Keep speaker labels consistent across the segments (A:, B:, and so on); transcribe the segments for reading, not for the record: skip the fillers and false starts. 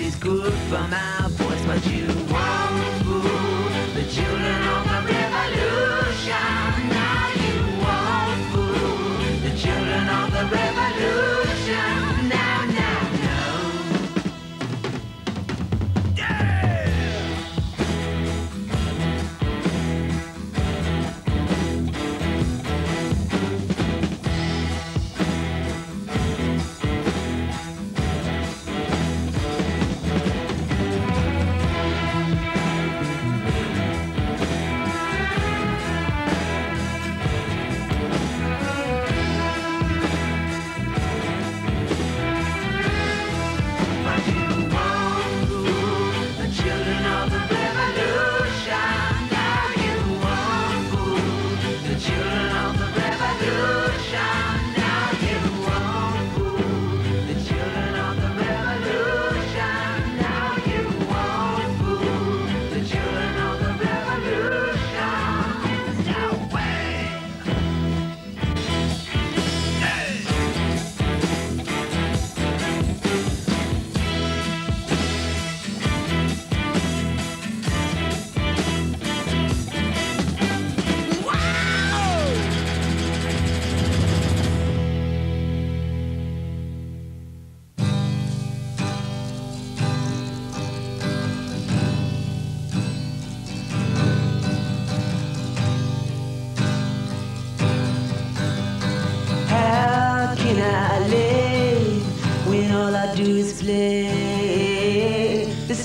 A: is good for my voice, but you won't fool the children of the revolution. Now you won't fool the children of the revolution. Now, now, no. Yeah!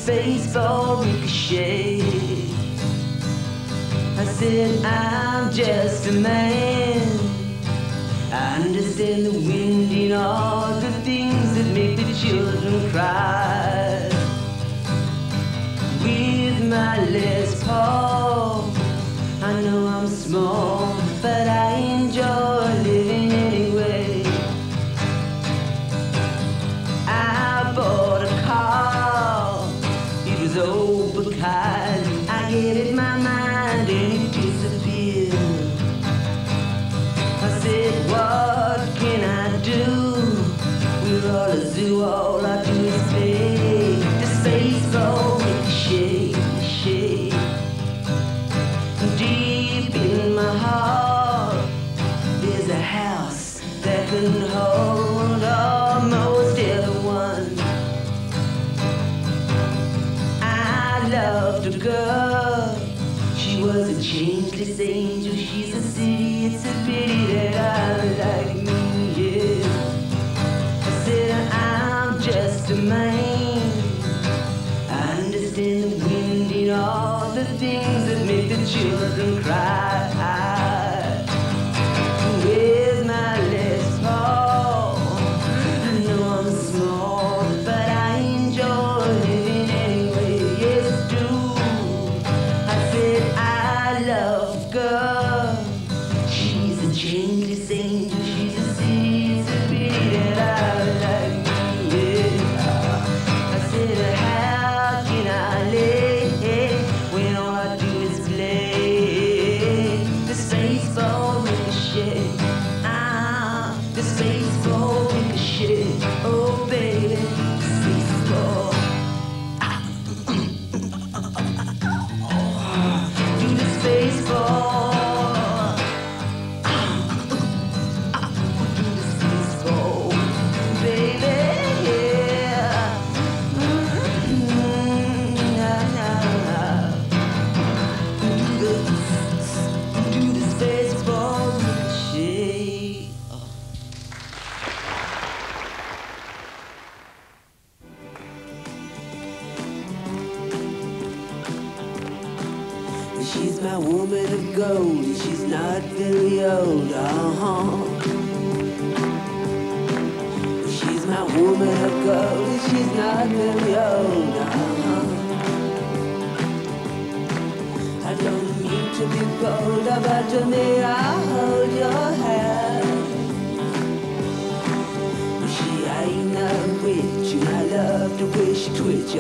A: Baseball ricochet. I said I'm just a man. I understand the wind in all the things that make the children cry. With my Les Paul, I know I'm small, but I enjoy living anyway. I bought a car, it was old but kind. I gave it my mind and it disappeared. I said, what can I do? We're all a zoo, all I do is play this baseball ricochet, ricochet. Deep in my heart, there's a house that can hold almost everyone. I loved a girl, she was a changeless angel. She's a city, it's a pity that I like me, yeah. I said I'm just a man. I understand the wind in all the things that make the children cry. With my Les Paul, I know I'm small, but I enjoy living anyway. Yes, I do. I said I love a girl, she's a changeless angel. She's a city, it's a pity that I like me, yeah. I said how can I live when all I do is play this baseball ricochet? This baseball ricochet. Oh baby, this baseball. Do this baseball. Do this baseball, baby, yeah. Do this baseball ricochet. She's my woman of gold, and she's not very old, She's my woman of gold, and she's not very old, I don't mean to be bold, but to me I'll hold your hand. She ain't no witch, and I love the way she twitch,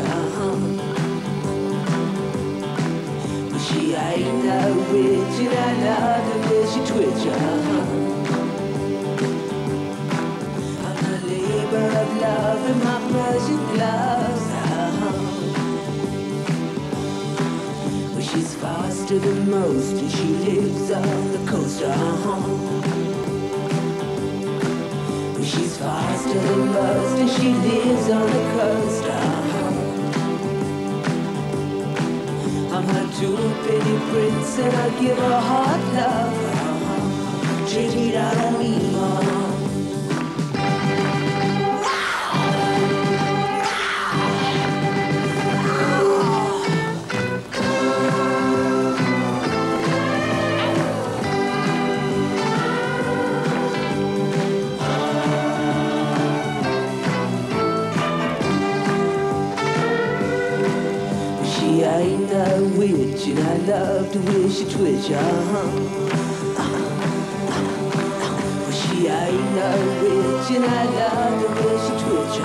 A: She ain't no witch, and I love the way she twitch, I'm the labor of love in my precious gloves, She's faster than most and she lives on the coast. She's faster than most and she lives on the coast. I'm her two-penny prince and I give her hot love. Treat I don't mean more. I ain't no witch and I love to wish she twitch, Well, she ain't no witch and I love to wish she twitch,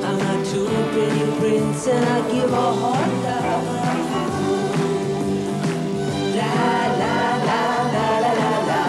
A: I'm a two-penny prince and I give her hard love. La la la la la la la.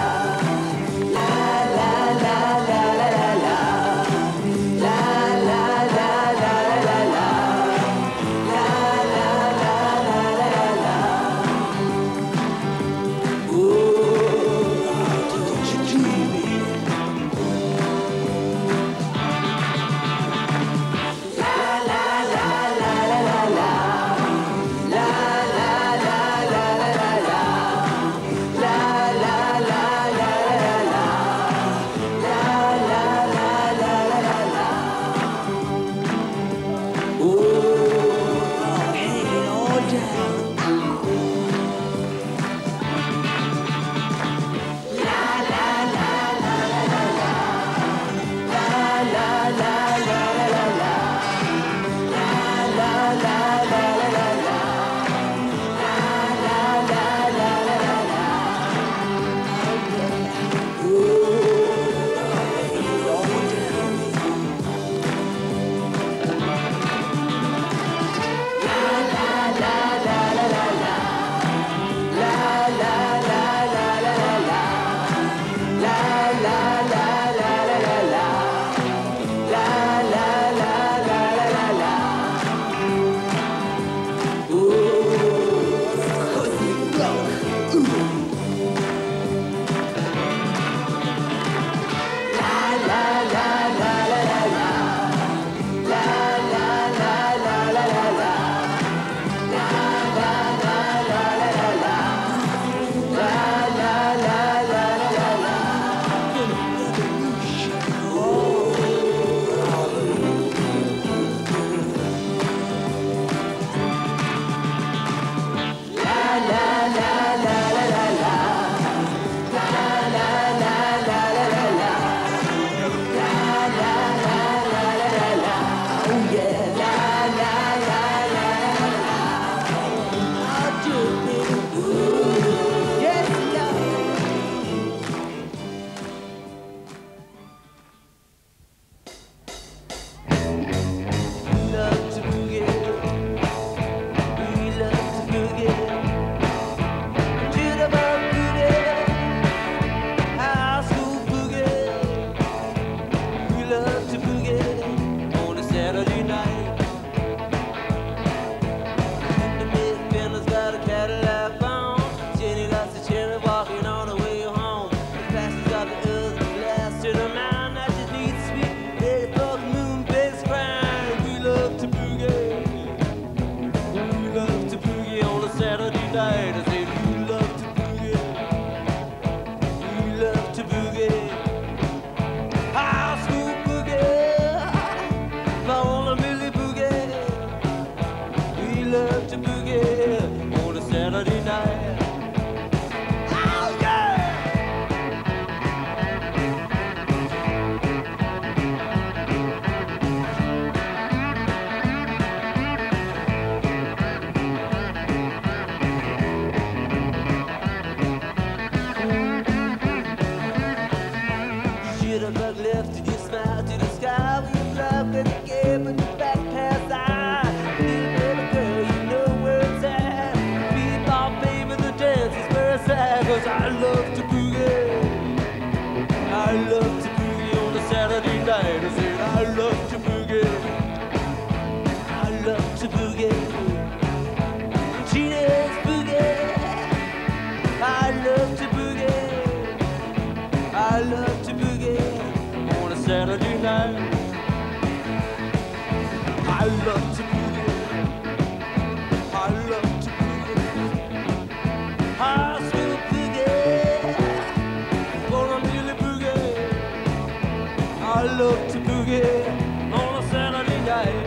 A: love to boogie on a Saturday night.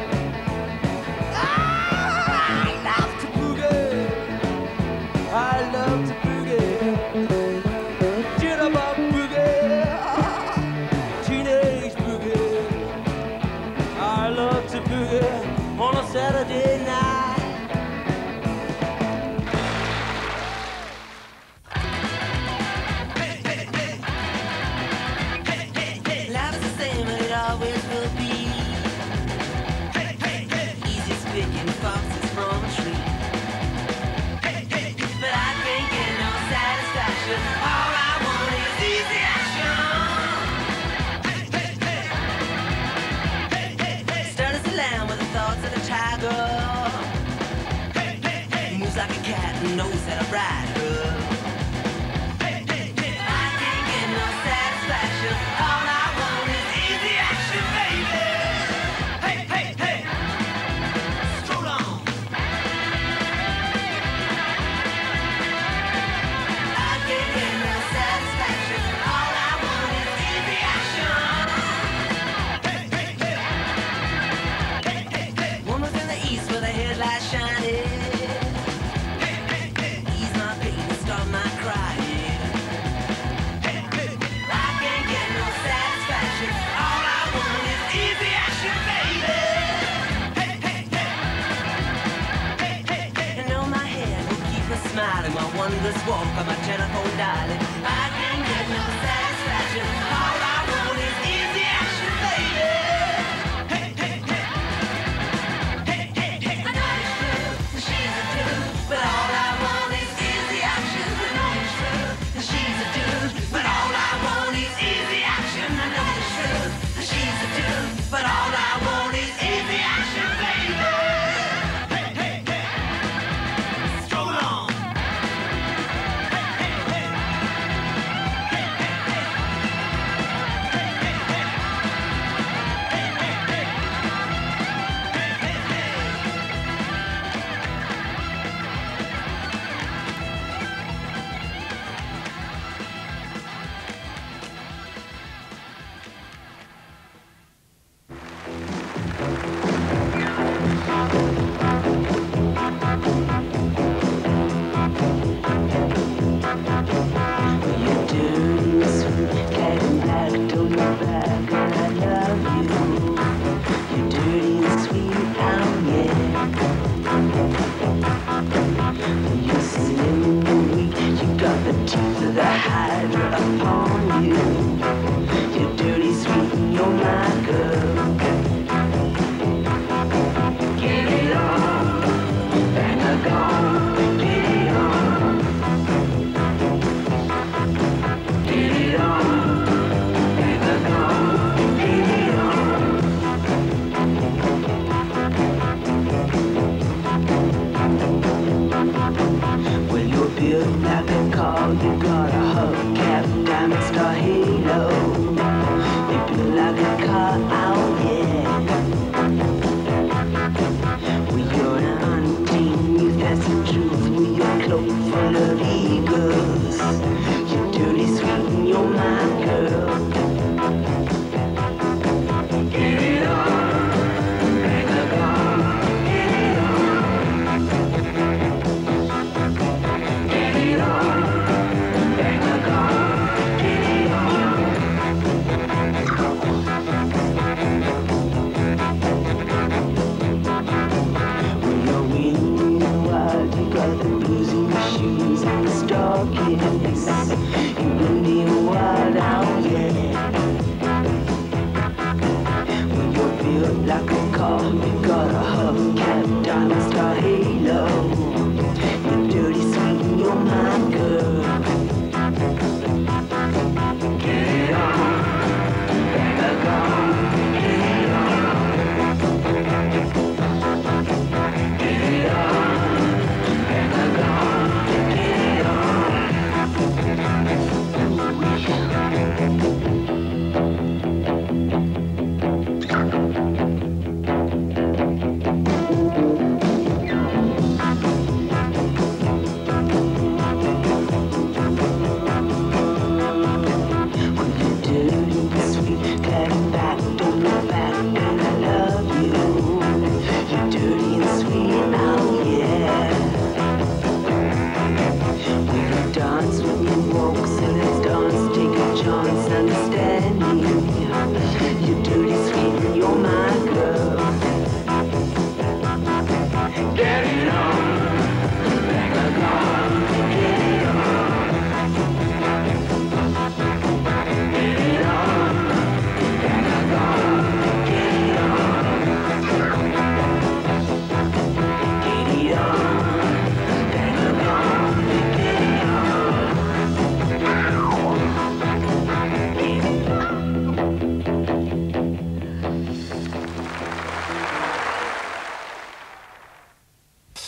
A: I love to boogie. I love to boogie. Jitterbug boogie. Teenage boogie. I love to boogie on a Saturday night. Knows that I ride her. Hey, hey, hey. I can't get no satisfaction. All I want is easy action, baby. Hey, hey, hey. Stroll on. I can't get no satisfaction. All I want is easy action. Hey, hey, hey. Hey, hey, hey. One was in the east where the headlights shining. Smiling, my wondrous walk on my telephone dialing. I can't get no satisfaction. All I want is easy action, baby. Hey, hey, hey. Hey, hey, hey. I know it's true, she's a dude, but all I want is easy action. I know it's true, she's a dude, but all I want is easy action. I know it's true, she's a dude, but all I want is easy action, baby. Hey, hey, hey. Stroll on.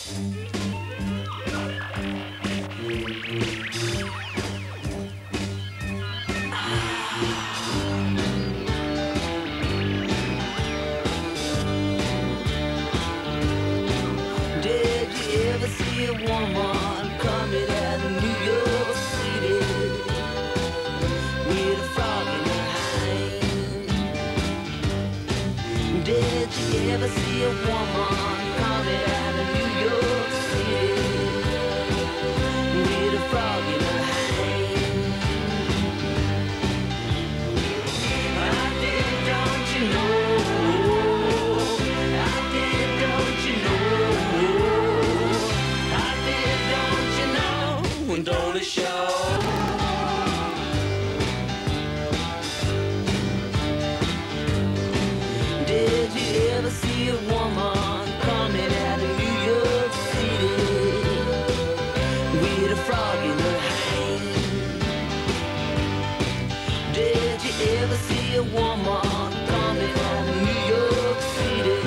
A: Did you ever see a woman coming out of New York City with a frog in her hand? Did you ever see a woman coming out of New York City with a frog in her hand? I did, don't you know? I did, don't you know? I did, don't you know? And don't it show? Did you ever see a woman coming out of New York City with a frog in her hand? Did you ever see a woman coming out of New York City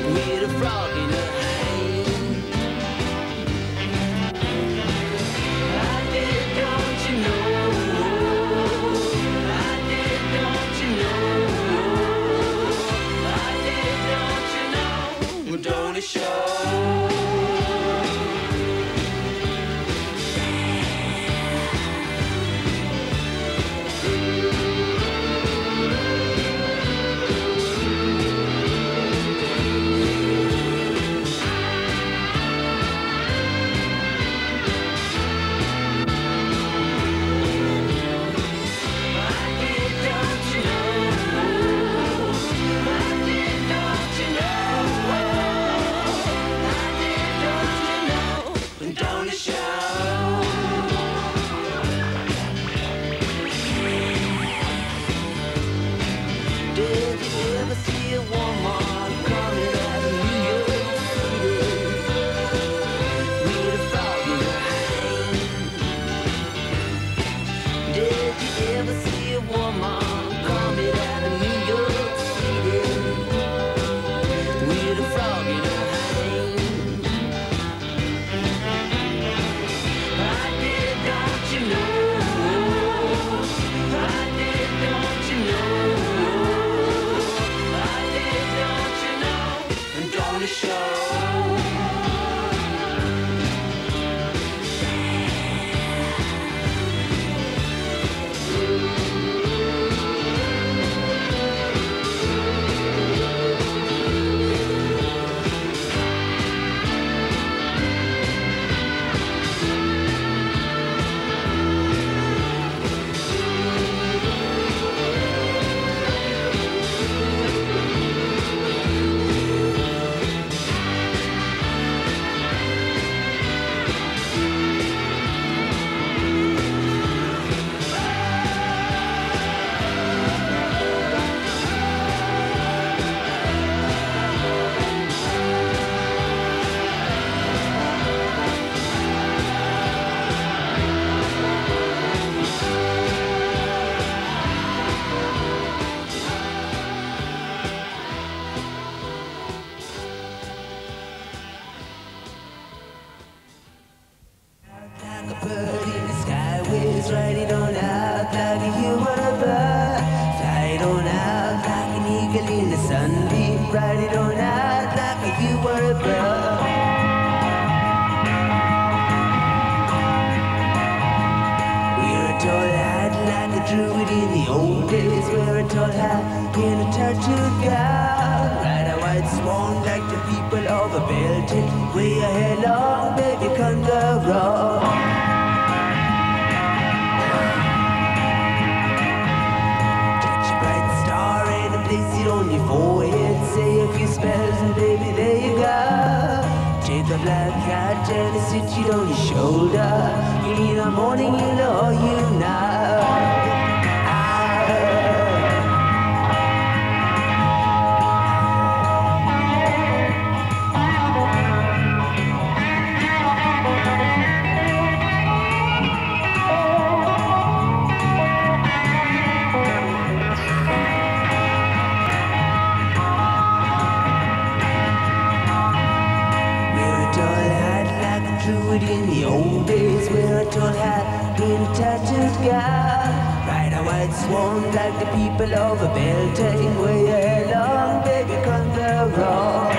A: with a frog in her hand? I did, don't you know? I did, don't you know? I did, don't you know? Don't it show? But in the old days where a tall hat been a tattooed guy, ride a white swan like the people of a Beltane, where your hair long, baby, come the raw.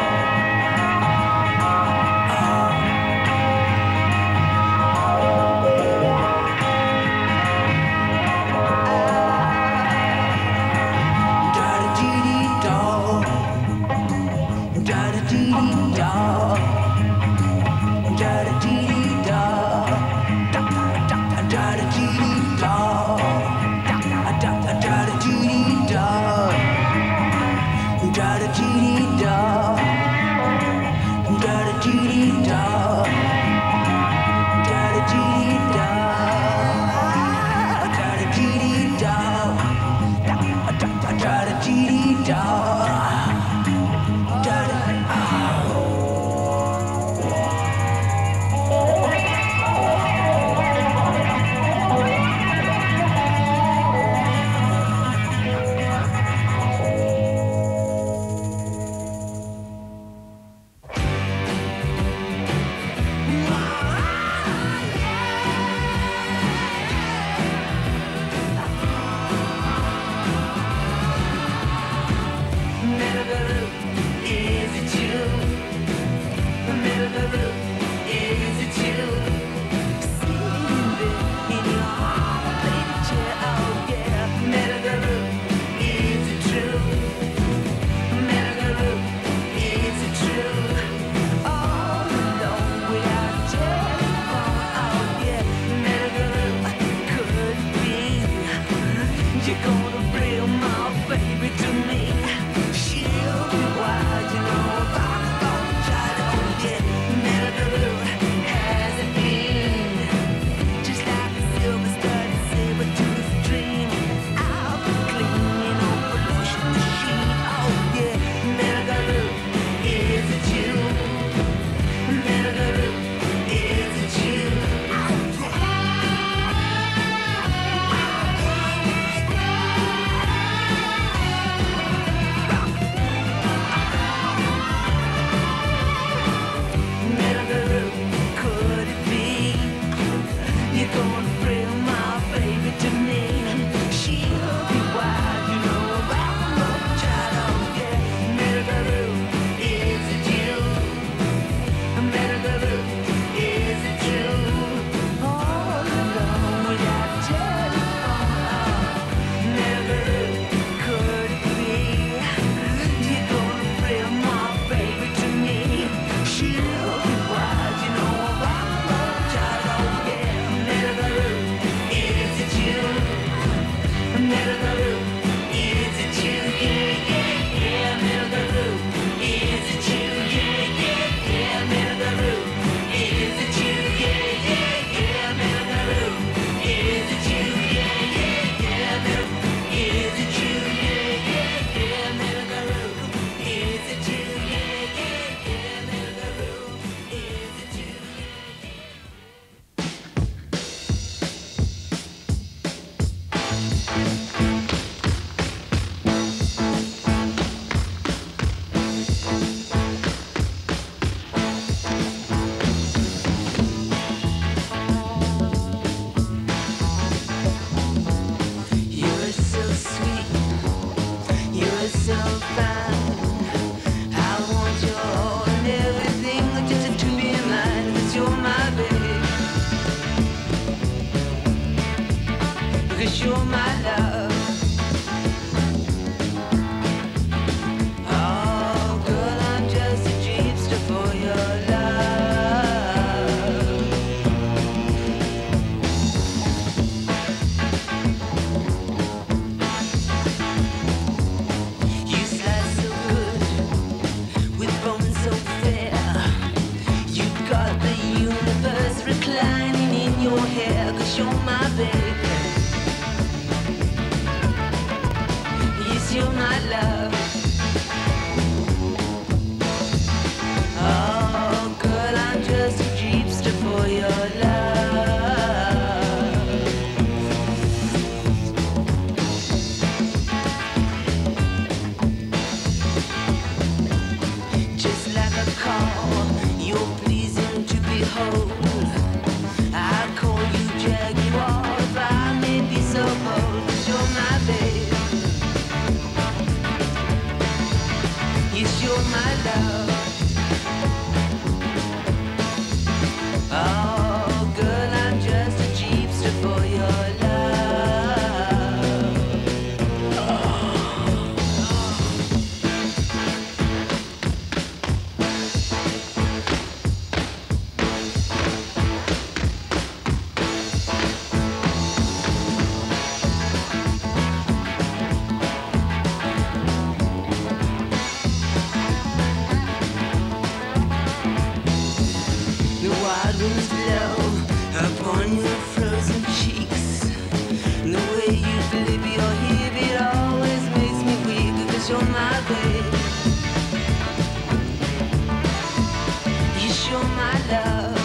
A: you're my love.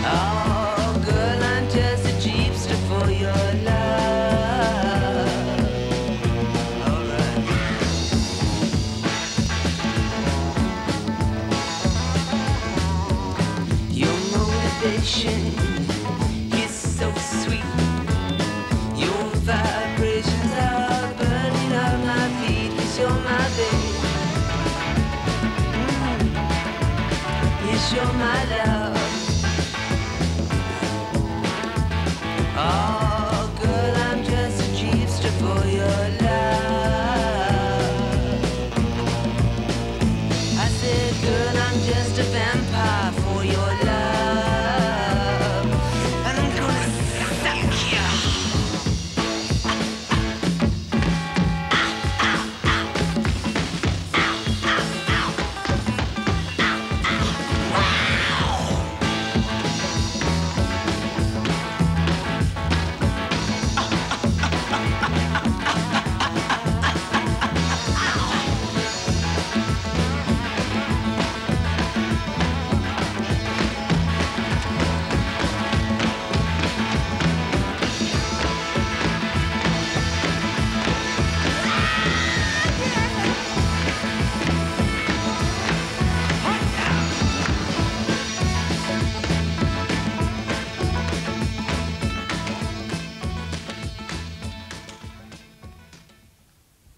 A: Oh, girl, I'm just a jeepster for your love. Alright. Your motivation is so sweet. Your vibrations are burning up my feet. 'Cause you're my babe. Yes, you're my love. Oh, girl, I'm just a jeepster for your love. I said, girl, I'm just a vampire for your love. And I'm gonna suck you.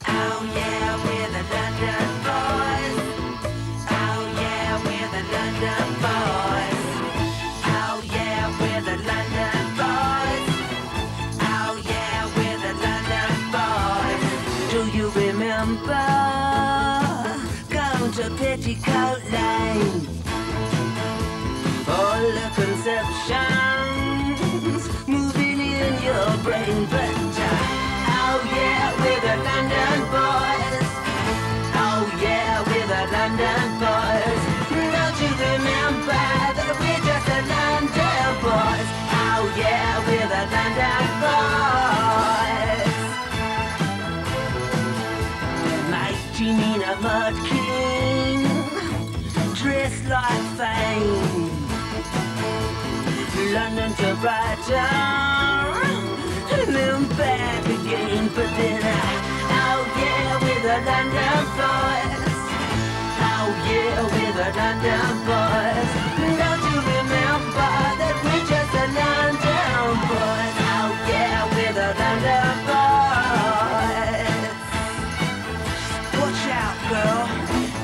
A: Oh yeah, we're the London boys. Oh yeah, we're the London boys. Oh yeah, we're the London boys. Oh yeah, we're the London boys. Do you remember going to Petticoat Lane? All the conceptions moving in your brain, but oh yeah, we're the London boys. Oh yeah, we're the London boys. Don't you remember that we're just the London boys? Oh yeah, we're the London boys. Might you mean a mud king dressed like fame? London to Brighton and then back again, but then oh yeah, we're the London boys. Oh yeah, we're the London boys. Don't you remember that we're just the London boys? Oh yeah, we're the London boys. Watch out, girl.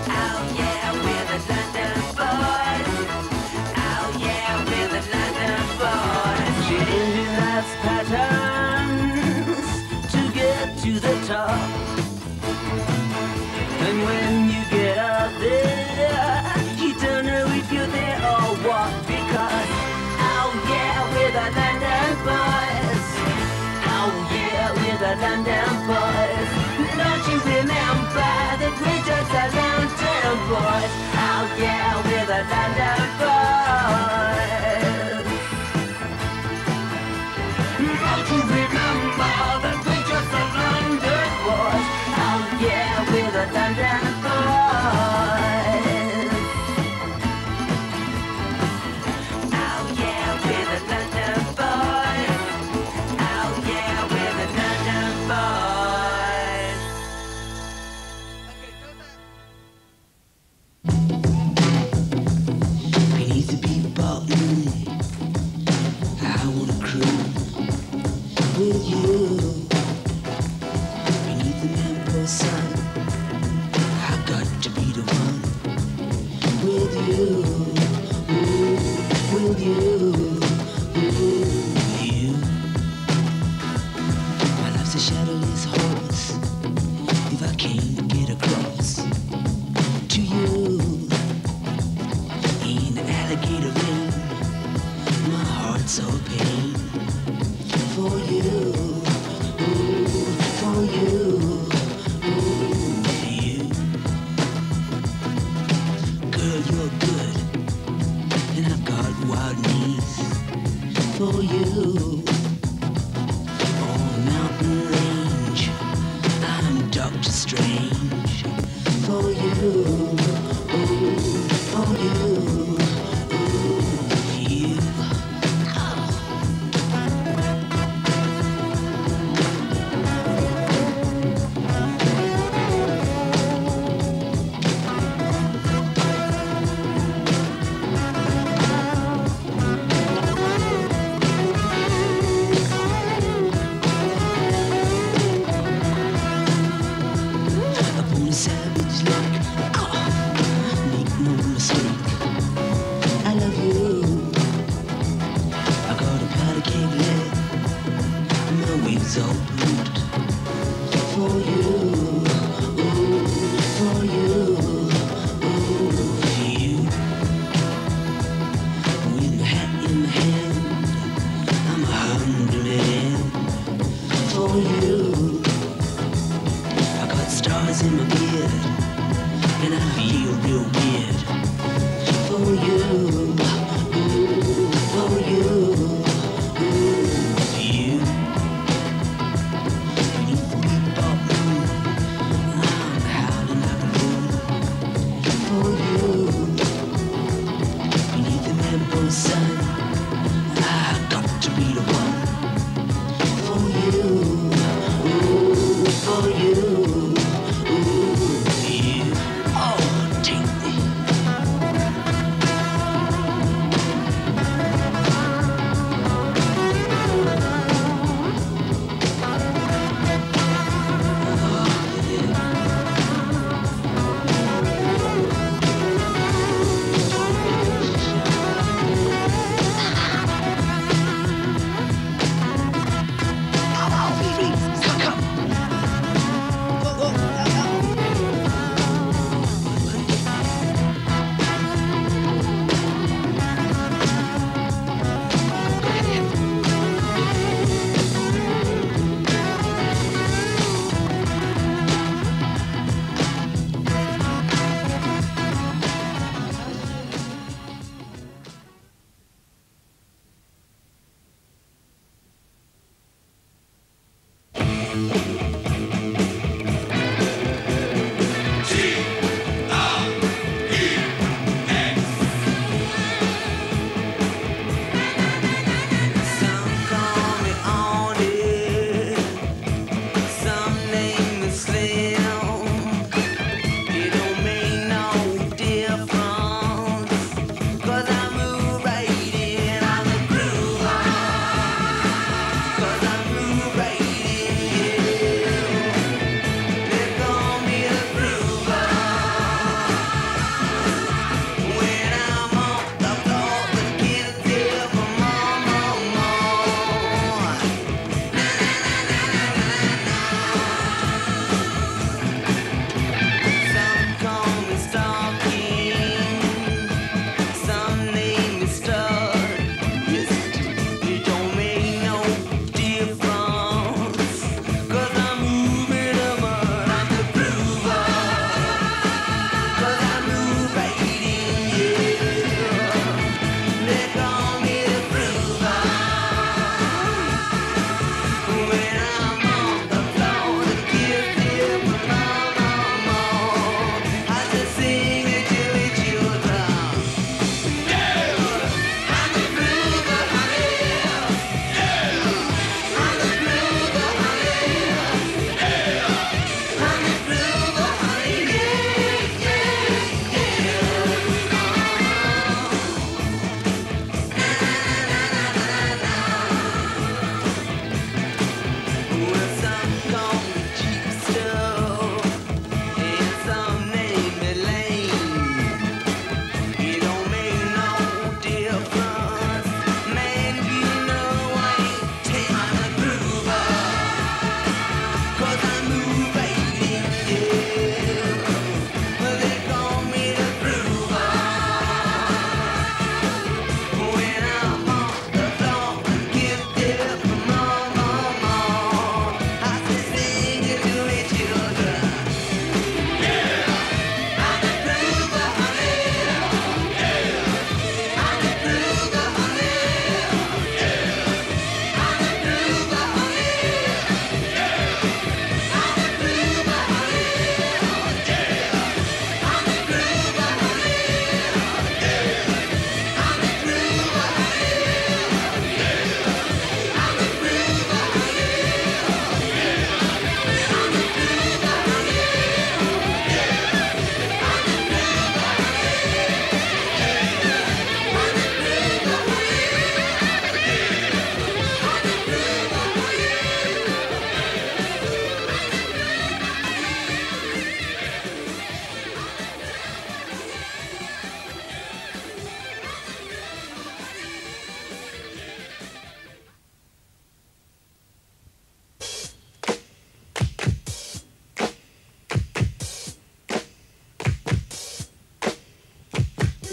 A: Oh yeah, we're the London boys. Oh yeah, we're the London boys. Changing life's patterns to get to the top. And when you get up there, you don't know if you're there or what. Because oh yeah, we're the London boys. Oh yeah, we're the London boys. Don't you remember that we're just the London boys? Oh yeah, we're the London boys. Don't you remember that we're just the London boys? Oh yeah, we're the London boys. Oh yeah, we're the London boys. Oh yeah, we're the London boys. Beneath the beat button, I wanna cruise with you. Beneath the lamp sun, I got to be the one with you. Ooh, with you. Ooh, you. My life's a shadowless horse. If I can't get across to you in alligator rain, my heart's all pain for you. Ooh, for you. Ooh, you. Girl, you're good, and I've got wild needs for you. On mountain range, I'm Doctor Strange for you. for you. Beneath the rainbow sun, I've got to be the one for you. Ooh, for you. Ooh, you. Oh, take me.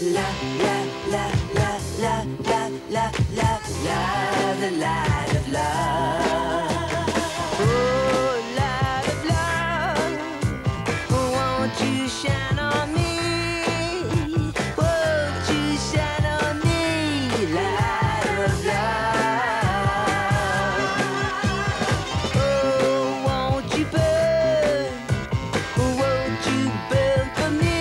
B: La la la la la la la la la, the light of love. Oh, light of love, won't you shine on me? Won't you shine on me? Light of love. Oh, won't you burn? Won't you burn for me?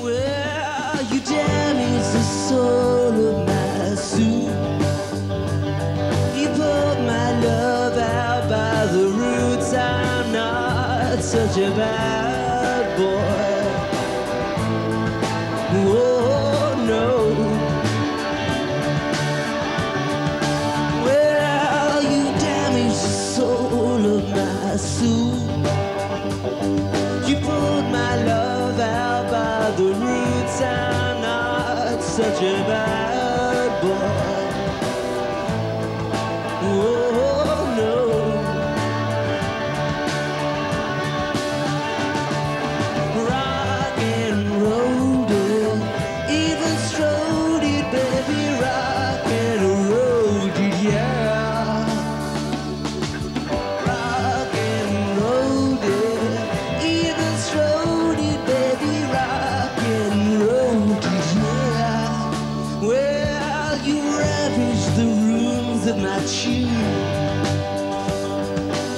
A: Well, you damage the soul of my suit. You pulled my love out by the roots. I'm not such a bad boy. Oh no. Well, you damaged the soul of my suit. You pulled my love out by the roots. I'm not such a bad boy. Oh no. Rock and rolled it, even strode it, baby. Rock and rolled it, yeah. Rock and rolled it, even strode it, baby. Rock and rolled it, yeah. Well, you ravaged the rooms of my chew.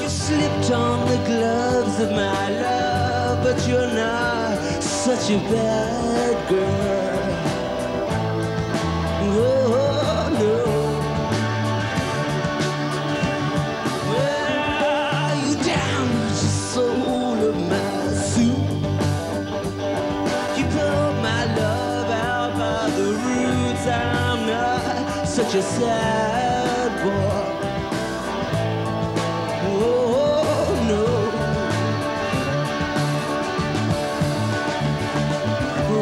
A: You slipped on the gloves of my love, but you're not such a bad girl. Oh no. Well, you damaged the soul of my suit. You pulled my love out by the roots. I'm not such a sad boy. Oh no.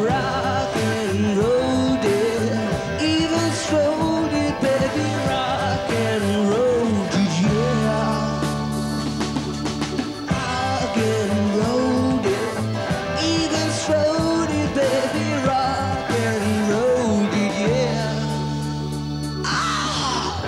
A: Rock and rolled it, even strode it, baby. Rock and rolled it, yeah. Rock and rolled it, even strode it, baby. Rock and rolled it, yeah. Ah!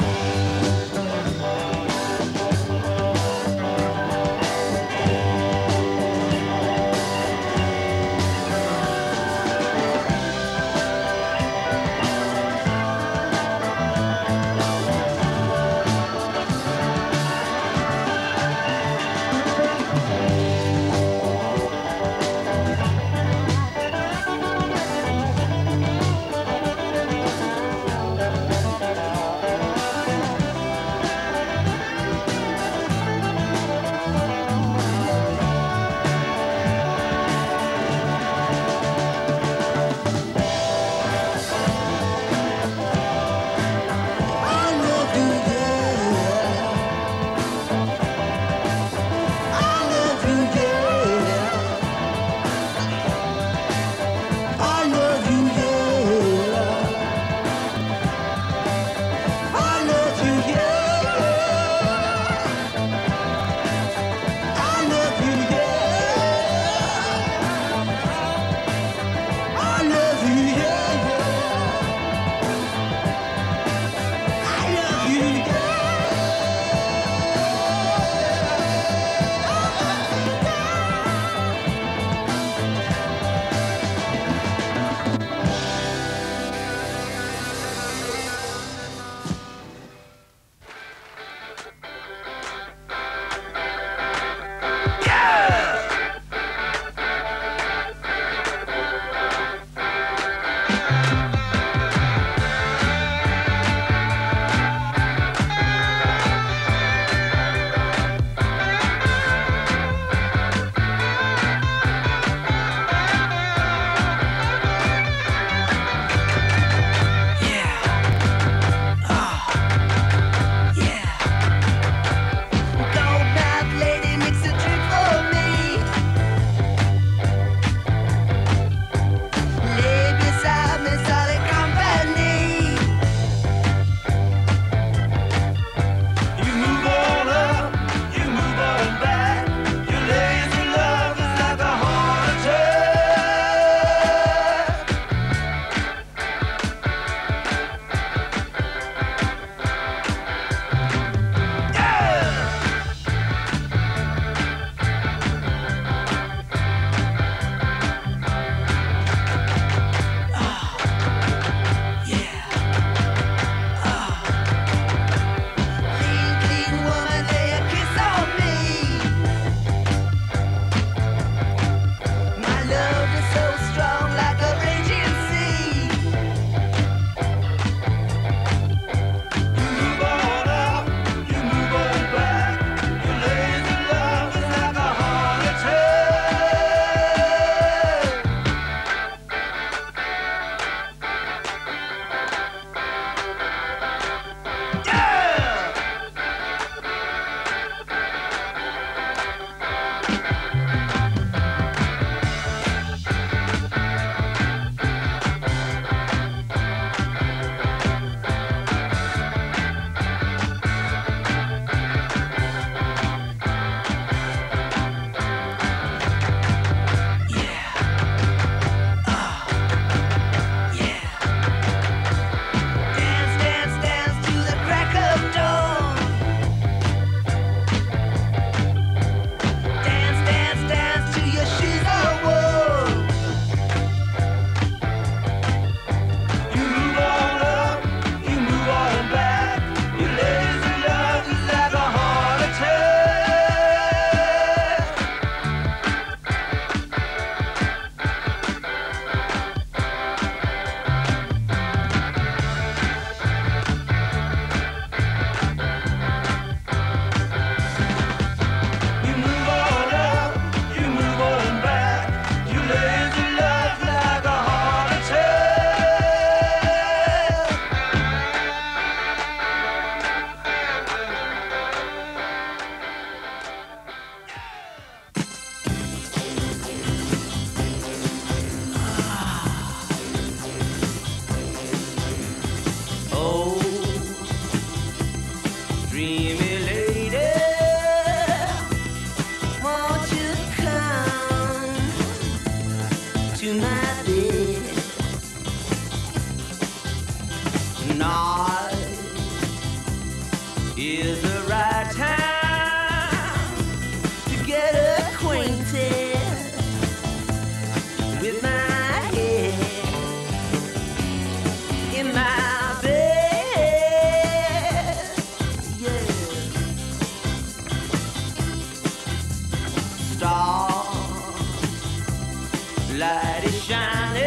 A: light is shining.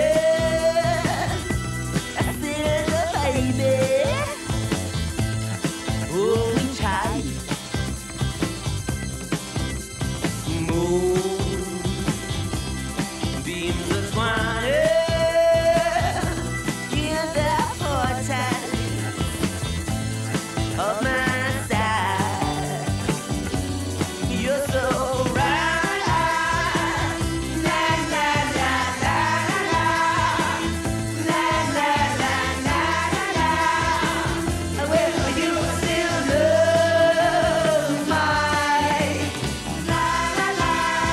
A: I said, baby, hold me tight. Moon beams are twining in the portal of my side. You're so right. La la la la la la la la la la. Well, you still love my la la la la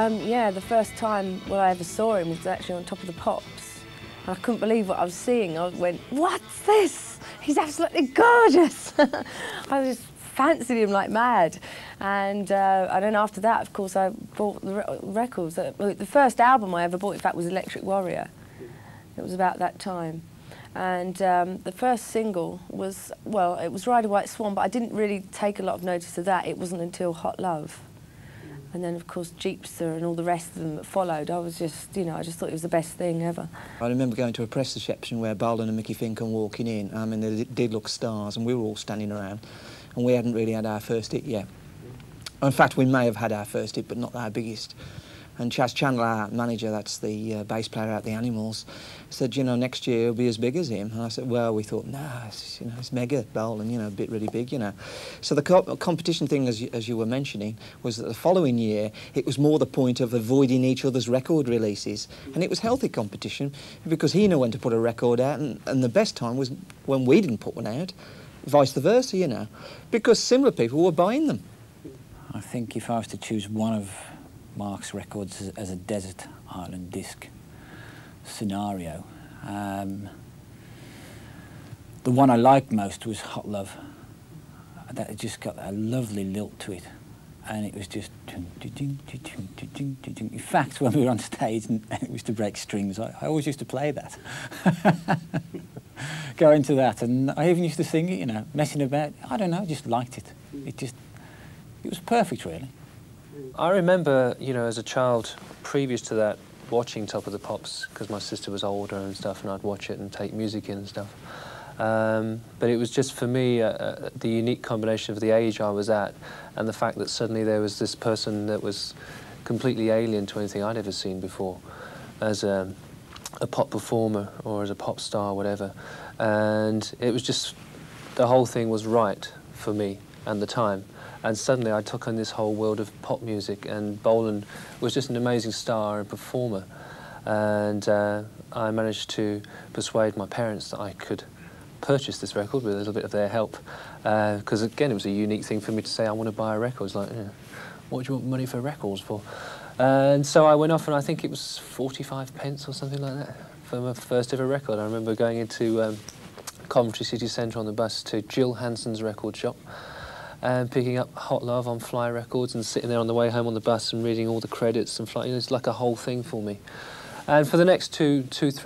A: Yeah, the first time when I ever saw him was actually on Top of the Pops. And I couldn't believe what I was seeing. I went, what's this? He's absolutely gorgeous. I just fancied him like mad. And then after that, of course, I bought the records. The first album I ever bought, in fact, was Electric Warrior. It was about that time. And the first single was, well, it was Ride a White Swan, but I didn't really take a lot of notice of that. It wasn't until Hot Love. And then, of course, Jeepster and all the rest of them that followed. I was just, you know, I just thought it was the best thing ever.
C: I remember going to a press reception where Bolan and Mickey Finn come walking in. I mean, they did look stars, and we were all standing around, and we hadn't really had our first hit yet. In fact, we may have had our first hit, but not our biggest. And Chas Chandler, our manager, that's the bass player out the Animals, said, you know, next year it'll be as big as him. And I said, well, we thought, nah, it's, you know, it's mega Bolan, you know, a bit really big, you know. So the competition thing, as you were mentioning, was that the following year it was more the point of avoiding each other's record releases. And it was healthy competition because he knew when to put a record out, and the best time was when we didn't put one out, vice versa, you know, because similar people were buying them.
D: I think if I was to choose one of Marc's records as a desert island disc scenario, the one I liked most was Hot Love. That just got a lovely lilt to it, and it was just in fact, when we were on stage and it was to break strings, I always used to play that. Go into that, and I even used to sing it, you know, messing about. I don't know, I just liked it. It was perfect, really.
E: I remember, you know, as a child, previous to that, watching Top of the Pops, because my sister was older and stuff, and I'd watch it and take music in and stuff. But it was just, for me, the unique combination of the age I was at and the fact that suddenly there was this person that was completely alien to anything I'd ever seen before as a pop performer or as a pop star or whatever. And it was just, the whole thing was right for me and the time. And suddenly I took on this whole world of pop music, and Bolan was just an amazing star and performer. And I managed to persuade my parents that I could purchase this record with a little bit of their help. Because again, it was a unique thing for me to say, I want to buy a record. It's like, what do you want money for records for? And so I went off, and I think it was 45 pence or something like that for my first ever record. I remember going into Coventry City Centre on the bus to Jill Hanson's record shop, and picking up Hot Love on Fly Records and sitting there on the way home on the bus and reading all the credits and flying. It's like a whole thing for me. And for the next 3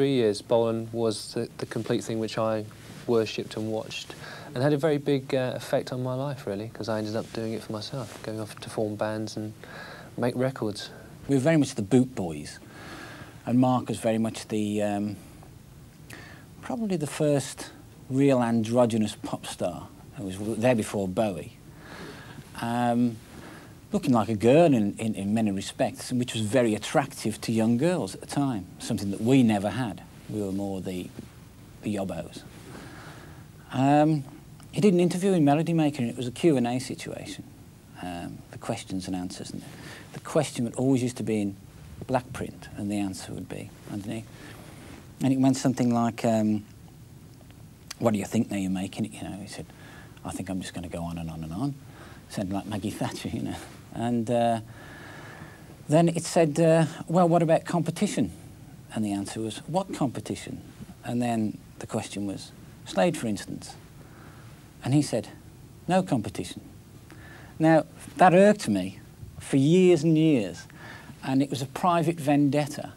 E: years, Bolan was the complete thing which I worshipped and watched, and had a very big effect on my life, really, because I ended up doing it for myself, going off to form bands and make records.
D: We were very much the boot boys, and Marc was very much the probably the first real androgynous pop star. It was there before Bowie. Looking like a girl in many respects, which was very attractive to young girls at the time, something that we never had. We were more the yobbos. He did an interview in Melody Maker, and it was a Q&A situation, the questions and answers. And the question would always used to be in black print, and the answer would be underneath. And it went something like, what do you think now you're making it? You know, he said, I think I'm just going to go on and on and on. Sounded like Maggie Thatcher, you know. And then it said, well, what about competition? And the answer was, what competition? And then the question was, Slade, for instance. And he said, no competition. Now, that irked me for years and years. And it was a private vendetta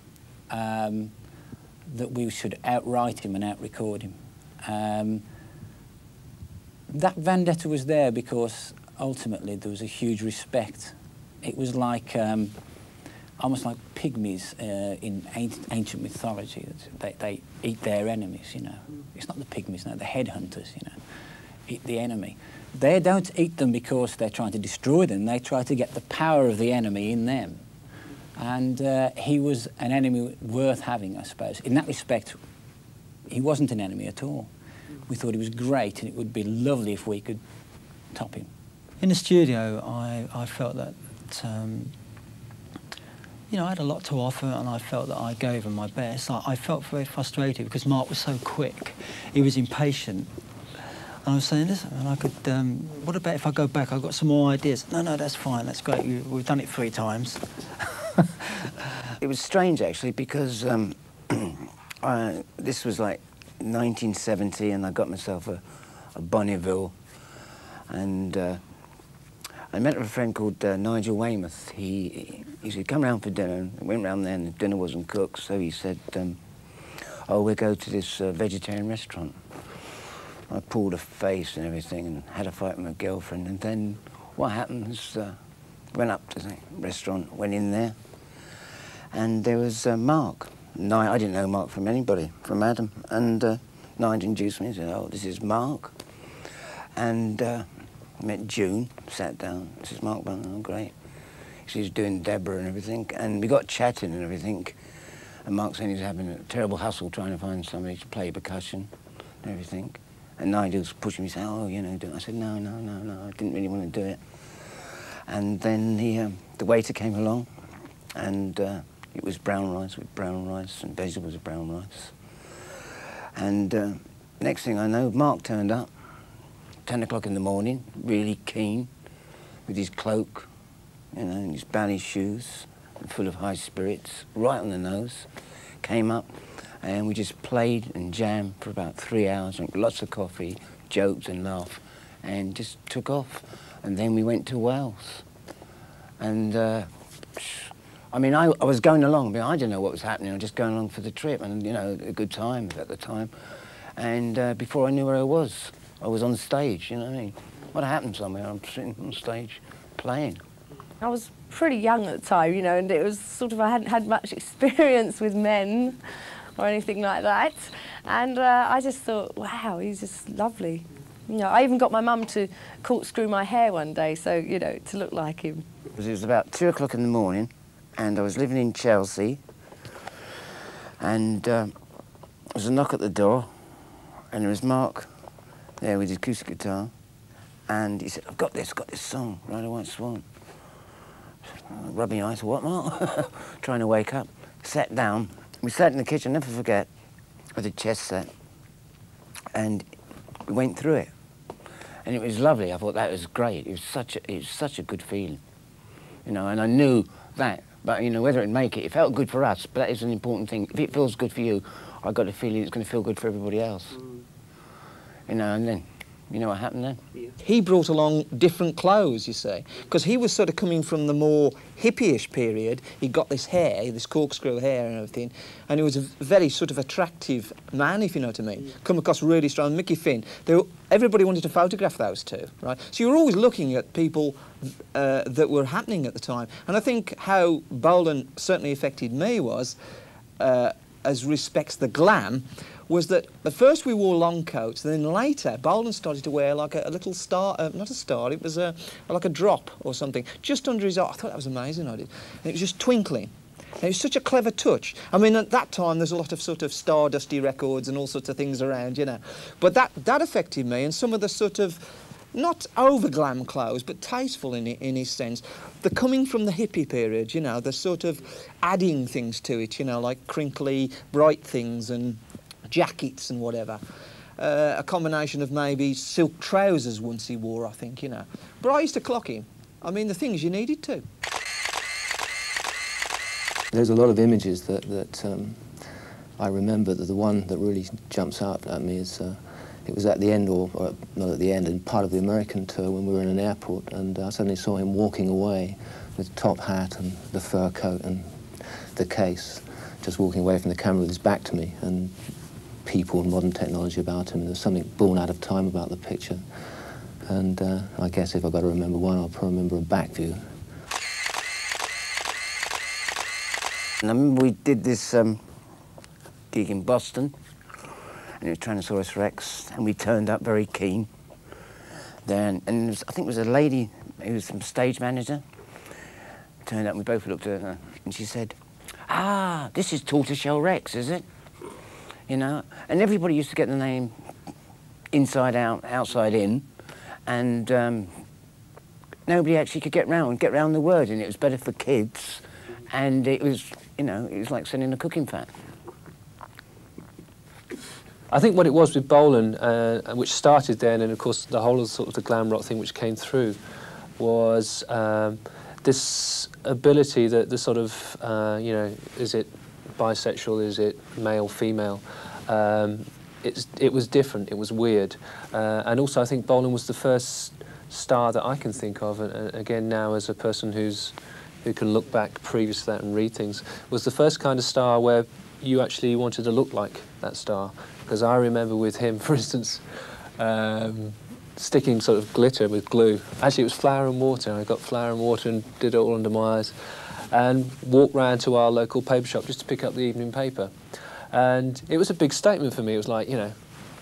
D: that we should outright him and out-record him. That vendetta was there because ultimately there was a huge respect. It was like, almost like pygmies in ancient mythology. They eat their enemies, you know. It's not the pygmies, no, the headhunters, you know, eat the enemy. They don't eat them because they're trying to destroy them. They try to get the power of the enemy in them. And he was an enemy worth having, I suppose. In that respect, he wasn't an enemy at all. We thought he was great, and it would be lovely if we could top him.
F: In the studio, I felt that, you know, I had a lot to offer, and I felt that I gave him my best. I felt very frustrated because Marc was so quick. He was impatient. And I was saying, listen, and I could, what about if I go back? I've got some more ideas. No, that's fine, that's great. We've done it 3 times.
G: it was strange actually because this was like 1970, and I got myself a Bonneville, and I met a friend called Nigel Weymouth. He said, come round for dinner, and I went round there and the dinner wasn't cooked, so he said, oh, we'll go to this vegetarian restaurant. I pulled a face and everything and had a fight with my girlfriend, and then what happened was, went up to the restaurant, went in there, and there was Marc. I didn't know Marc from anybody, from Adam, and Nigel introduced me and said, oh, this is Marc. And I met June, sat down, this is Marc Bolan, oh, great. She's doing Deborah and everything, and we got chatting and everything, and Marc said he was having a terrible hustle trying to find somebody to play percussion and everything. And Nigel was pushing me, saying, oh, you know, do it. I said, no, I didn't really want to do it. And then the waiter came along, and it was brown rice with brown rice and vegetables with brown rice. And next thing I know, Marc turned up, 10 o'clock in the morning, really keen, with his cloak, you know, and his ballet shoes, and full of high spirits, right on the nose, came up, and we just played and jammed for about 3 hours, drank lots of coffee, joked and laughed, and just took off. And then we went to Wales. And I mean, I was going along, but I didn't know what was happening. I was just going along for the trip, and, you know, a good time at the time. And before I knew where I was on stage, you know what I mean? What happened somewhere? I'm sitting on stage playing.
H: I was pretty young at the time, you know, and it was sort of, I hadn't had much experience with men or anything like that. And I just thought, wow, he's just lovely. You know, I even got my mum to corkscrew my hair one day, so, you know, to look like him.
G: It was about 2 o'clock in the morning, and I was living in Chelsea, and there was a knock at the door, and there was Marc there with his acoustic guitar, and he said, I've got this song, Ride a White Swan. Rubbing your eyes, what, Marc? Trying to wake up. Sat down. We sat in the kitchen, never forget, with a chess set, and we went through it. And it was lovely. I thought that was great. It was such a good feeling, you know. And I knew that, but you know, whether it'd make it felt good for us. But that is an important thing. If it feels good for you, I got a feeling it's going to feel good for everybody else. You know, and then, you know what happened then?
C: Yeah. He brought along different clothes, you see, because he was sort of coming from the more hippie-ish period. He got this hair, this corkscrew hair and everything, and he was a very sort of attractive man, if you know what I mean. Come across really strong. Mickey Finn, everybody wanted to photograph those two, right? So you were always looking at people that were happening at the time. And I think how Bolan certainly affected me was, as respects the glam, was that at first we wore long coats, and then later Bolan started to wear like a little star, not a star, it was like a drop or something, just under his eye. I thought that was amazing, I did. And it was just twinkling. And it was such a clever touch. I mean, at that time there's a lot of sort of Stardusty records and all sorts of things around, you know. But that affected me, and some of the sort of, not over-glam clothes, but tasteful in his sense. The coming from the hippie period, you know, the sort of adding things to it, you know, like crinkly, bright things and jackets and whatever. A combination of maybe silk trousers once he wore, I think, you know. But I used to clock him. I mean, the things you needed to.
I: There's a lot of images that I remember. That the one that really jumps out at me is it was at the end, or not at the end, in part of the American tour when we were in an airport, and I suddenly saw him walking away with the top hat and the fur coat and the case, just walking away from the camera with his back to me, and people and modern technology about him. And there's something born out of time about the picture. And I guess if I've got to remember one, I'll probably remember a back view.
G: And I remember we did this gig in Boston, and it was Tyrannosaurus Rex, and we turned up very keen. Then, and I think it was a lady who was some stage manager, turned up, and we both looked at her, and she said, ah, this is Tortoiseshell Rex, is it? You know, and everybody used to get the name inside out, outside in, and nobody actually could get round the word, and it was better for kids, and it was, you know, it was like sending a cooking fat.
E: I think what it was with Bolan, which started then, and of course the whole of sort of the glam rock thing which came through, was this ability, that the sort of, you know, is it bisexual, is it male, female? It was different, it was weird. And also I think Bolan was the first star that I can think of, and again now as a person who can look back previous to that and read things, was the first kind of star where you actually wanted to look like that star. Because I remember with him, for instance, sticking sort of glitter with glue. Actually, it was flour and water. I got flour and water and did it all under my eyes, and walked round to our local paper shop just to pick up the evening paper. And it was a big statement for me. It was like, you know,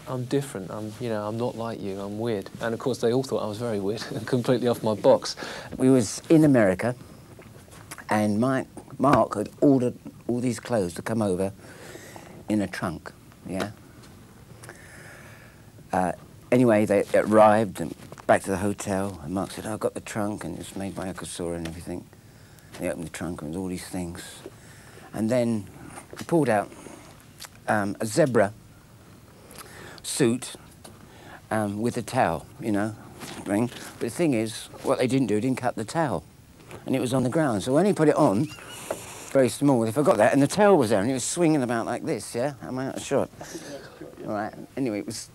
E: I'm different. You know, I'm not like you. I'm weird. And of course, they all thought I was very weird and completely off my box.
G: We was in America, and Mark had ordered all these clothes to come over in a trunk. Yeah. Anyway, they arrived and back to the hotel, and Mark said, "Oh, I've got the trunk, and it's made by Akasura and everything." And he opened the trunk and all these things, and then he pulled out a zebra suit with a towel, you know, ring. But the thing is, what they didn't do, didn't cut the towel, and it was on the ground. So when he put it on, very small, they forgot that, and the towel was there, and he was swinging about like this. Yeah, am I out of shot? All right. Anyway, it was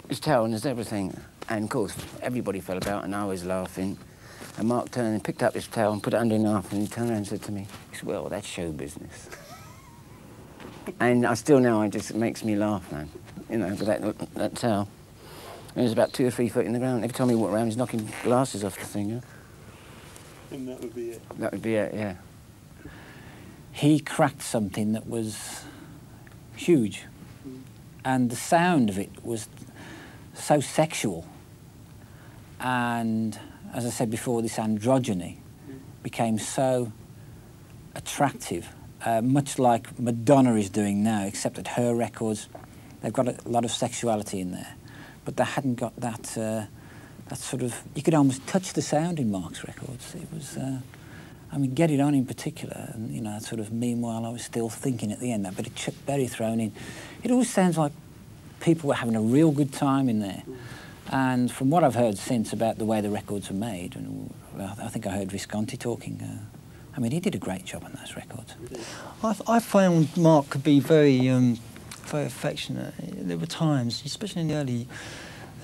G: his towel and his zebra thing, and of course everybody fell about, and I was laughing. And Mark turned and picked up his towel and put it underneath, and he turned around and said to me, he said, "Well, that's show business." And I still now, it makes me laugh, man. You know, with that towel. And it was about 2 or 3 foot in the ground. Every time he walked around, he's knocking glasses off the thing, yeah?
J: And that would be it.
G: That would be it, yeah.
D: He cracked something that was huge, and the sound of it was so sexual, and as I said before, this androgyny became so attractive, much like Madonna is doing now, except that her records, they've got a lot of sexuality in there, but they hadn't got that, that sort of, you could almost touch the sound in Mark's records. It was, I mean, Get It On in particular, and, you know, that sort of Meanwhile I Was Still Thinking at the end, that bit of Chuck Berry thrown in. It always sounds like people were having a real good time in there. And from what I've heard since about the way the records are made, and I think I heard Visconti talking, I mean, he did a great job on those records.
F: I found Mark could be very, very affectionate. There were times, especially in the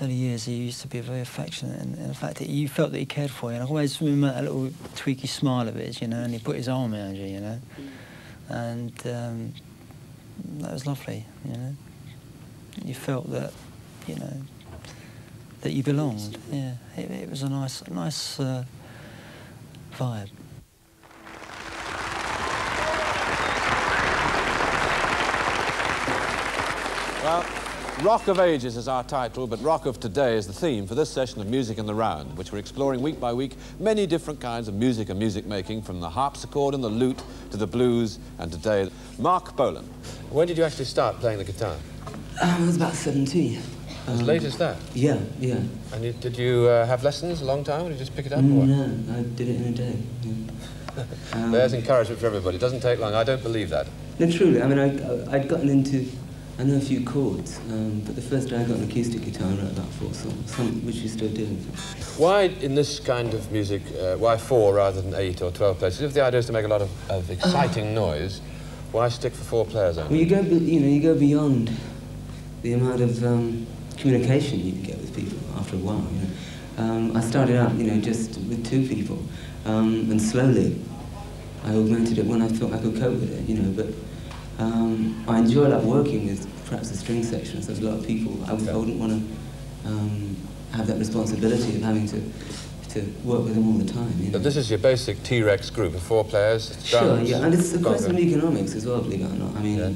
F: early years, he used to be very affectionate, and the fact that you felt that he cared for you. And I always remember that little tweaky smile of his, you know, and he put his arm around you, you know, and that was lovely, you know. You felt that, you know, that you belonged. Yeah, it was a nice vibe.
K: Well, Rock of Ages is our title, but Rock of Today is the theme for this session of Music in the Round, which we're exploring week by week many different kinds of music and music making, from the harpsichord and the lute to the blues, and today, Marc Bolan. When did you actually start playing the guitar?
J: I was about 17.
K: As late as that?
J: Yeah, yeah.
K: And did you have lessons a long time, or did you just pick it up? Or what?
J: No, I did it in a day. Yeah.
K: There's encouragement for everybody. It doesn't take long. I don't believe that.
J: No, truly. I mean, I'd gotten into, I know a few chords, but the first day I got an acoustic guitar, I wrote about 4 songs, some which we still do.
K: Why, in this kind of music, why 4 rather than 8 or 12 players? If the idea is to make a lot of exciting noise, why stick for 4 players only?
J: Well, you go beyond the amount of communication you can get with people after a while. You know, I started out, you know, just with 2 people, and slowly I augmented it when I thought I could cope with it. You know, but I enjoy like working with perhaps the string sections. There's a lot of people. I wouldn't want to have that responsibility of having to work with them all the time. You know?
K: But this is your basic T-Rex group of 4 players.
J: Sure, yeah, and it's a question of economics as well, believe it or not. I mean. Yeah.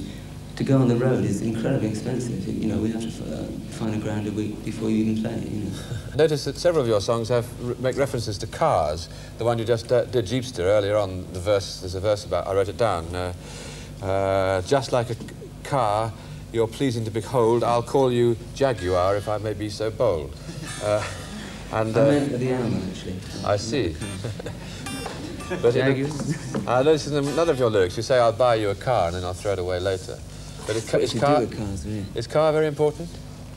J: To go on the road is incredibly expensive. You know, we have to find £1 a week before you even play. You know.
K: I noticed that several of your songs make references to cars. The one you just did, Jeepster, earlier on, there's a verse about, I wrote it down, just like a car, you're pleasing to behold, I'll call you Jaguar if I may be so bold. And,
J: I meant the animal, actually.
K: I see. But I noticed in another of your lyrics, you say, I'll buy you a car and then I'll throw it away later. But is car very important?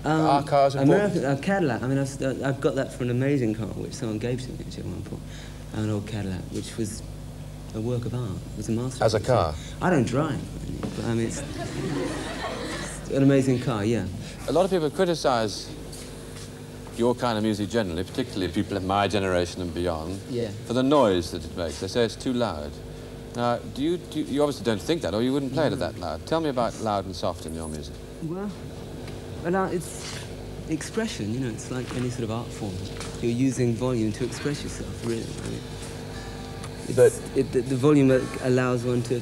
K: Are cars important?
J: A Cadillac. I mean, I've got that for an amazing car which someone gave to me at one point. an old Cadillac, which was a work of art. It was a masterpiece.
K: As a car?
J: I don't drive, but I mean, it's an amazing car, yeah.
K: A lot of people criticise your kind of music generally, particularly people of my generation and beyond,
J: Yeah.
K: for the noise that it makes. They say it's too loud. Now, you obviously don't think that, or you wouldn't play it that loud. Tell me about loud and soft in your music.
J: Well, it's expression, you know, it's like any sort of art form. You're using volume to express yourself, really. I mean, the volume allows one to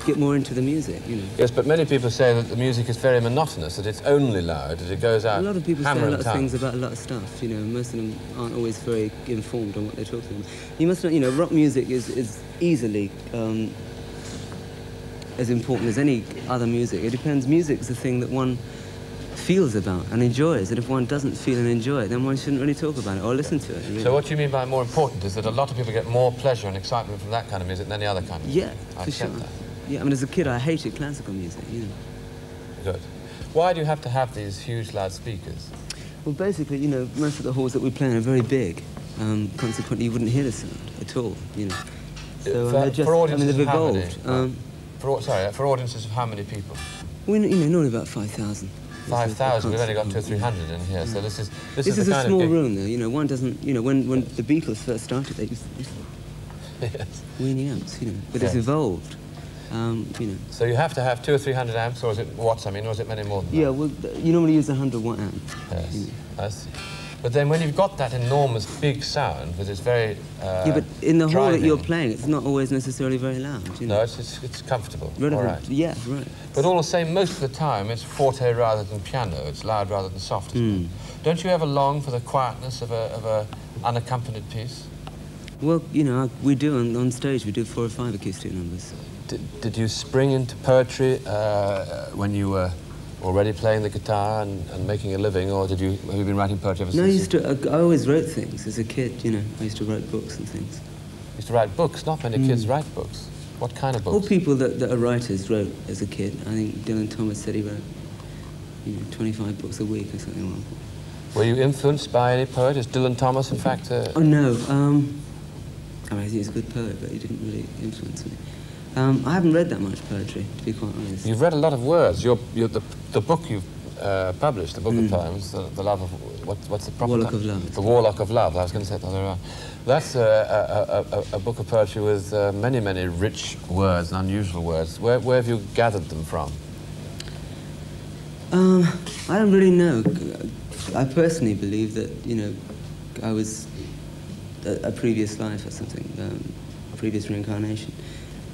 J: get more into the music, you know.
K: Yes, but many people say that the music is very monotonous, that it's only loud, that it goes out.
J: A lot of people say a
K: hammer
J: lot
K: and
J: of
K: tongue.
J: things about a lot of stuff, you know. Most of them aren't always very informed on what they're talking about. You must know, you know, rock music is easily as important as any other music. It depends. Music's the thing that one feels about and enjoys, and if one doesn't feel and enjoy it, then one shouldn't really talk about it or listen to it. Really.
K: So what you mean by more important is that a lot of people get more pleasure and excitement from that kind of music than any other kind of music?
J: Yeah,
K: I
J: for sure.
K: accept that.
J: Yeah, I mean, as a kid, I hated classical music, you know.
K: Good. Why do you have to have these huge loudspeakers?
J: Well, basically, you know, most of the halls that we play in are very big. Consequently, you wouldn't hear the sound at all, you know. So they're just,
K: for
J: I
K: audiences
J: mean, they've
K: of how many?
J: evolved.
K: For audiences of how many people?
J: You know, normally about 5,000.
K: 5,000. We've only got 200 or 300 in here, so this is
J: This is
K: the
J: a
K: kind
J: small
K: of gig.
J: room, though. You know, one doesn't. You know, when the Beatles first started, they used
K: Yes.
J: weenie amps, you know. But
K: Yes.
J: it's evolved. You know.
K: So you have to have 200 or 300 amps, or is it watts? I mean, or is it many more than
J: Yeah,
K: that?
J: well, you normally use a 100-watt amp.
K: Yes,
J: You know.
K: I see. But then when you've got that enormous big sound with this very
J: Yeah, but in the hall that
K: driving-
J: you're playing, it's not always necessarily very loud. You know.
K: No, it's comfortable.
J: Relevant.
K: All right.
J: Yeah, right.
K: But all the same, most of the time, it's forte rather than piano. It's loud rather than soft. Isn't it? Don't you ever long for the quietness of a unaccompanied piece?
J: Well, you know, we do on stage. We do 4 or 5 acoustic numbers.
K: Did you spring into poetry when you were already playing the guitar and making a living, or have you been writing poetry ever
J: No,
K: since?
J: I always wrote things as a kid. You know, I used to write books and things.
K: You used to write books. Not many kids write books. What kind of
J: All
K: books?
J: people that are writers wrote as a kid. I think Dylan Thomas said he wrote, 25 books a week or something like that.
K: Were you influenced by any poet? Is Dylan Thomas, in fact...
J: Oh, no. I mean, he's a good poet, but he didn't really influence me. I haven't read that much poetry, to be quite honest.
K: You've read a lot of words. The book you've published, the book of poems, the love of... What's the proper
J: Warlock
K: title?
J: of Love.
K: The Warlock of Love. I was going to say it the other way around. That's a book of poetry with many, many rich words and unusual words. Where have you gathered them from?
J: I don't really know. I personally believe that, you know, I was a previous life or something, a previous reincarnation,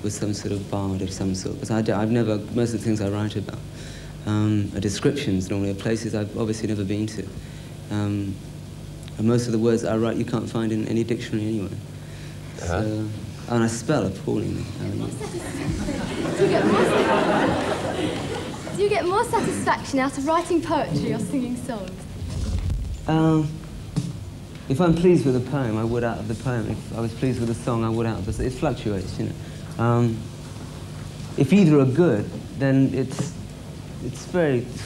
J: was some sort of bard of some sort. Because I've never, most of the things I write about are descriptions normally of places I've obviously never been to. And most of the words I write you can't find in any dictionary anyway. So, and I spell appallingly.
L: Do you get more satisfaction out of writing poetry or singing songs?
J: If I'm pleased with a poem, I would out of the poem. If I was pleased with a song, I would out of the song. It fluctuates, you know. If either are good, then it's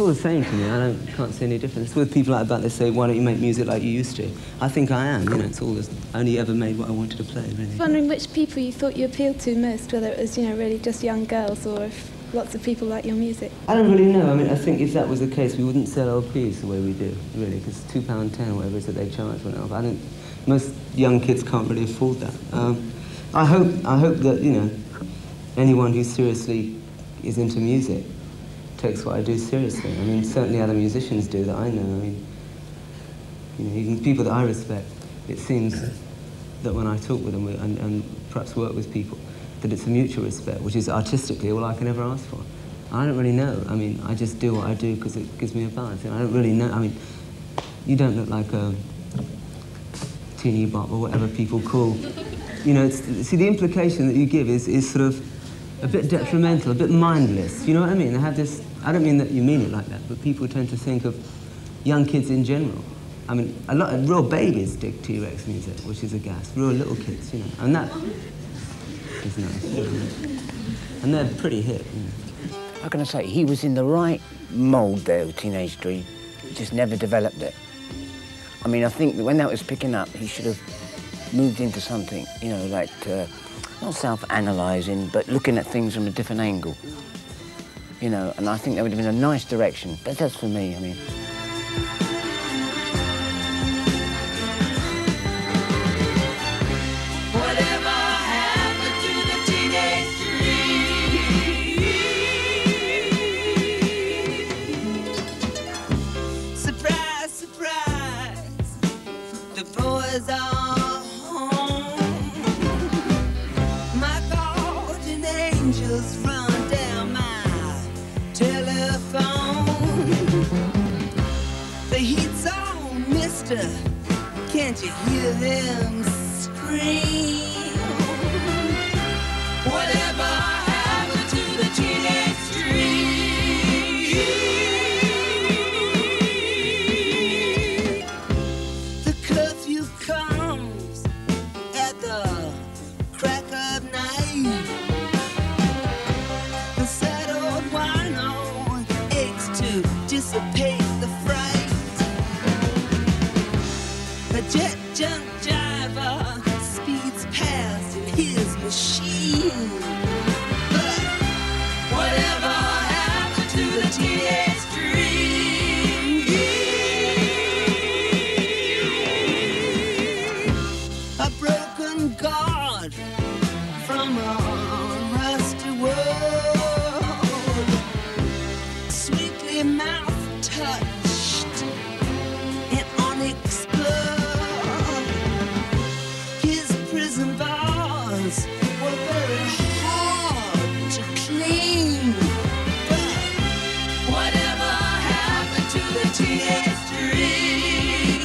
J: all the same to me. I can't see any difference. It's with people like that, they say, why don't you make music like you used to? I think I am, you know, it's all I only ever made what I wanted to play, really.
L: I was wondering which people you thought you appealed to most, whether it was, you know, really just young girls or if lots of people like your music.
J: I don't really know. I mean, I think if that was the case, we wouldn't sell LPs the way we do, really, because £2.10 or whatever it is that they charge for an album. Most young kids can't really afford that. I hope that, you know, anyone who seriously is into music takes what I do seriously. I mean, certainly other musicians do that I know. I mean, you know, even people that I respect, it seems that when I talk with them and perhaps work with people, that it's a mutual respect, which is artistically all I can ever ask for. I don't really know. I mean, I just do what I do because it gives me a buzz. I don't really know. I mean, you don't look like a teeny bop or whatever people call. You know, see, the implication that you give is sort of a bit detrimental, a bit mindless. You know what I mean? They have this. I don't mean that you mean it like that, but people tend to think of young kids in general. I mean, a lot of real babies dig T-Rex music, which is a gas. Real little kids, you know, and that is nice. And they're pretty hip. You know.
G: How can I say? He was in the right mould there of Teenage Dream, just never developed it. I mean, I think that when that was picking up, he should have moved into something, you know, like not self-analysing, but looking at things from a different angle. You know, and I think that would have been a nice direction. But that's for me, I mean.
B: Whatever happened to the teenage dream? Surprise, surprise, the boys are home. My guardian angels run down my telephone. The heat's on, mister. Can't you hear them scream? Whatever happened to the teenage dream? The curfew comes at the crack of night. The sad old wino aches to dissipate the fright. The jet junk driver speeds past in his machine. But whatever happened to the teenage dream? A broken guard from a rusty world, sweetly mouth touched in onyx blood. His prison bars were very hard to clean. But whatever happened to the teenage dream?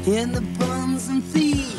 B: In the bums and thieves.